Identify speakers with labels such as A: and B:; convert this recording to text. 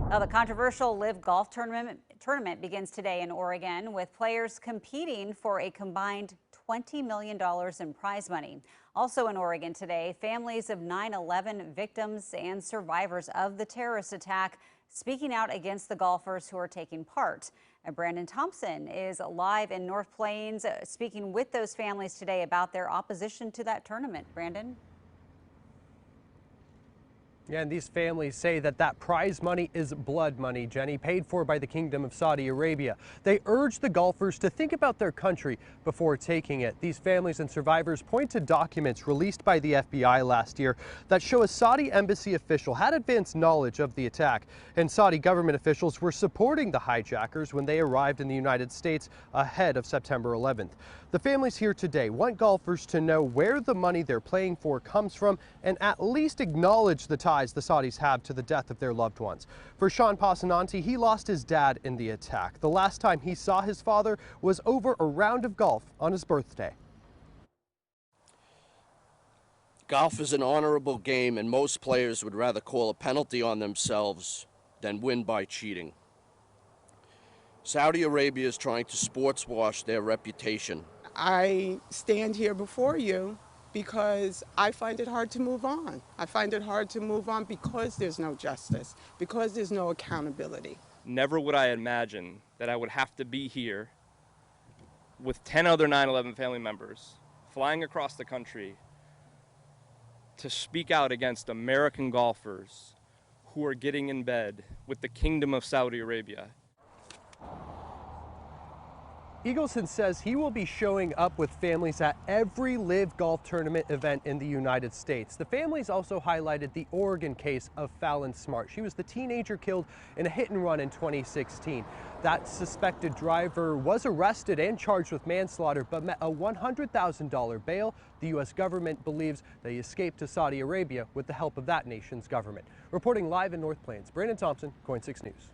A: Well, the controversial LIV golf tournament begins today in Oregon with players competing for a combined $20 million in prize money. Also in Oregon today, families of 9/11 victims and survivors of the terrorist attack speaking out against the golfers who are taking part. And Brandon Thompson is live in North Plains speaking with those families today about their opposition to that tournament. Brandon?
B: Yeah, and these families say that prize money is blood money, Jenny, paid for by the Kingdom of Saudi Arabia. They urge the golfers to think about their country before taking it. These families and survivors point to documents released by the FBI last year that show a Saudi embassy official had advanced knowledge of the attack, and Saudi government officials were supporting the hijackers when they arrived in the United States ahead of September 11th. The families here today want golfers to know where the money they're playing for comes from and at least acknowledge the ties the Saudis have to the death of their loved ones. For Sean Pasananti, he lost his dad in the attack. The last time he saw his father was over a round of golf on his birthday.
C: Golf is an honorable game, and most players would rather call a penalty on themselves than win by cheating. Saudi Arabia is trying to sports wash their reputation.
D: I stand here before you because I find it hard to move on. I find it hard to move on because there's no justice, because there's no accountability.
E: Never would I imagine that I would have to be here with 10 other 9/11 family members flying across the country to speak out against American golfers who are getting in bed with the Kingdom of Saudi Arabia.
B: Eagleson says he will be showing up with families at every LIV golf tournament event in the United States. The families also highlighted the Oregon case of Fallon Smart. She was the teenager killed in a hit and run in 2016. That suspected driver was arrested and charged with manslaughter, but met a $100,000 bail. The U.S. government believes that he escaped to Saudi Arabia with the help of that nation's government. Reporting live in North Plains, Brandon Thompson, KOIN 6 News.